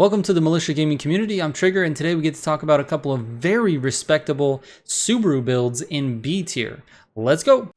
Welcome to the Militia Gaming community. I'm Trigger, and today we get to talk about a couple of very respectable Subaru builds in B tier. Let's go!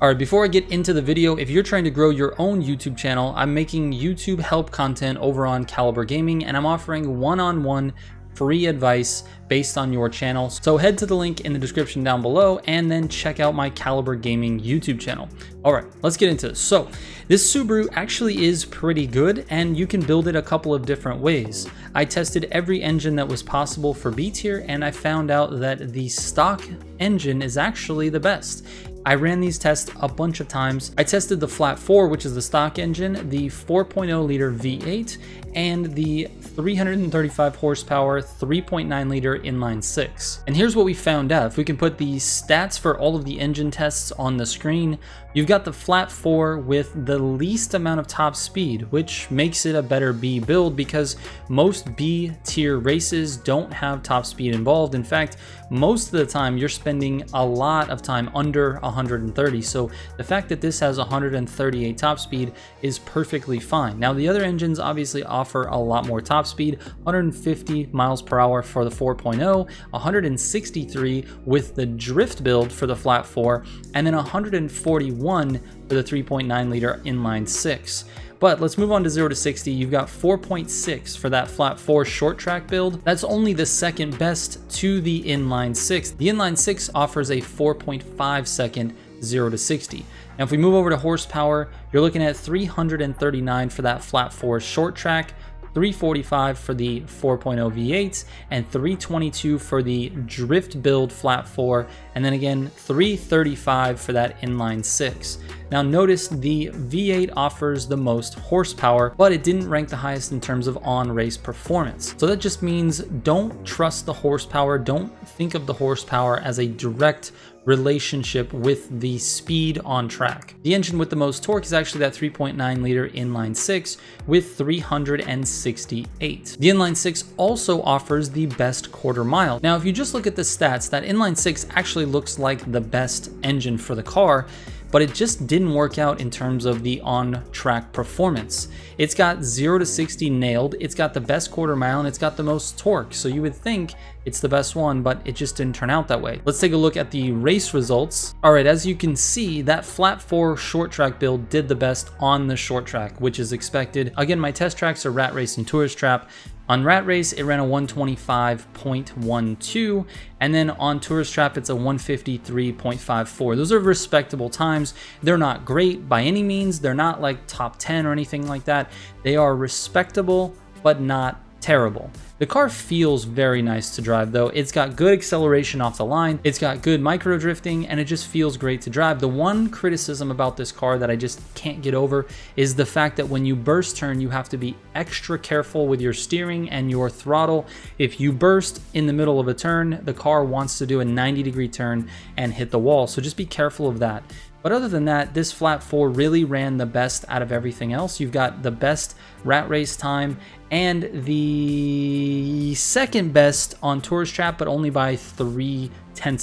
Alright, before I get into the video, if you're trying to grow your own YouTube channel, I'm making YouTube help content over on Caliber Gaming, and I'm offering one-on-one free advice based on your channel. So head to the link in the description down below and then check out my Caliber Gaming YouTube channel. All right, let's get into this. So this Subaru actually is pretty good and you can build it a couple of different ways. I tested every engine that was possible for B tier and I found out that the stock engine is actually the best. I ran these tests a bunch of times. I tested the flat 4, which is the stock engine, the 4.0 liter V8, and the 335 horsepower 3.9 liter inline 6. And here's what we found out. If we can put the stats for all of the engine tests on the screen, you've got the flat 4 with the least amount of top speed, which makes it a better B build because most B tier races don't have top speed involved. In fact, most of the time you're spending a lot of time under 130. So the fact that this has 138 top speed is perfectly fine. Now the other engines obviously offer a lot more top speed, 150 miles per hour for the 4.0, 163 with the drift build for the flat 4, and then 141 for the 3.9 liter inline 6. But let's move on to 0 to 60. You've got 4.6 for that flat 4 short track build. That's only the second best to the inline 6. The inline 6 offers a 4.5 second 0 to 60. Now if we move over to horsepower, you're looking at 339 for that flat 4 short track, 345 for the 4.0 V8, and 322 for the drift build flat 4, and then again 335 for that inline 6. Now notice the V8 offers the most horsepower, but it didn't rank the highest in terms of on-race performance. So that just means don't trust the horsepower, don't think of the horsepower as a direct relationship with the speed on track. The engine with the most torque is actually that 3.9 liter inline 6 with 368. The inline 6 also offers the best quarter mile. Now if you just look at the stats, that inline 6 actually looks like the best engine for the car, but it just didn't work out in terms of the on-track performance. It's got 0 to 60 nailed, it's got the best quarter mile, and it's got the most torque, so you would think it's the best one, but it just didn't turn out that way. Let's take a look at the race results. All right, as you can see, that flat 4 short track build did the best on the short track, which is expected. Again, my test tracks are Rat Race and Tourist Trap. On Rat Race, it ran a 125.12, and then on Tourist Trap, it's a 153.54. Those are respectable times. They're not great by any means. They're not like top 10 or anything like that. They are respectable, but not terrible. The car feels very nice to drive though. It's got good acceleration off the line, it's got good micro drifting, and it just feels great to drive. The one criticism about this car that I just can't get over is the fact that when you burst turn, you have to be extra careful with your steering and your throttle. If you burst in the middle of a turn, the car wants to do a 90-degree turn and hit the wall, so just be careful of that. But other than that, this flat 4 really ran the best out of everything else. You've got the best Rat Race time and the second best on Tourist Trap, but only by 0.3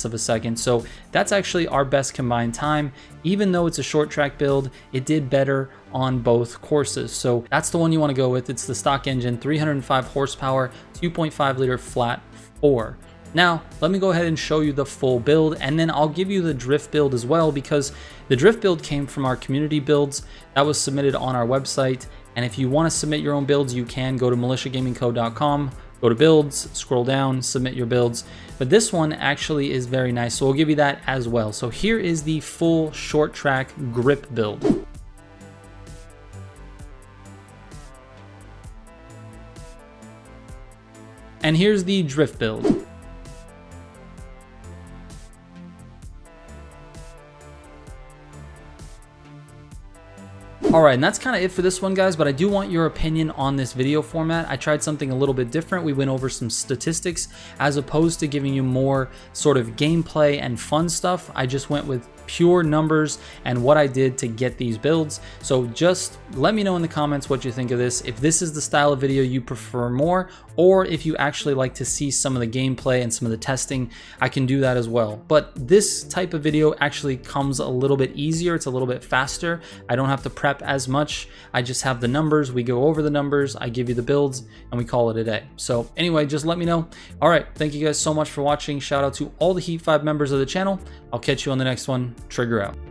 of a second. So that's actually our best combined time. Even though it's a short track build, it did better on both courses. So that's the one you want to go with. It's the stock engine, 305 horsepower, 2.5 liter flat 4. Now, let me go ahead and show you the full build, and then I'll give you the drift build as well, because the drift build came from our community builds that was submitted on our website. And if you want to submit your own builds, you can go to militiagamingco.com, go to builds, scroll down, submit your builds. But this one actually is very nice, so we'll give you that as well. So here is the full short track grip build. And here's the drift build. Alright, and that's kind of it for this one, guys, but I do want your opinion on this video format. I tried something a little bit different. We went over some statistics as opposed to giving you more sort of gameplay and fun stuff. I just went with pure numbers and what I did to get these builds. So just let me know in the comments what you think of this. If this is the style of video you prefer more, or if you actually like to see some of the gameplay and some of the testing, I can do that as well. But this type of video actually comes a little bit easier. It's a little bit faster. I don't have to prep as much. I just have the numbers. We go over the numbers. I give you the builds and we call it a day. So anyway, just let me know. All right. Thank you guys so much for watching. Shout out to all the Heat 5 members of the channel. I'll catch you on the next one. Trigger out.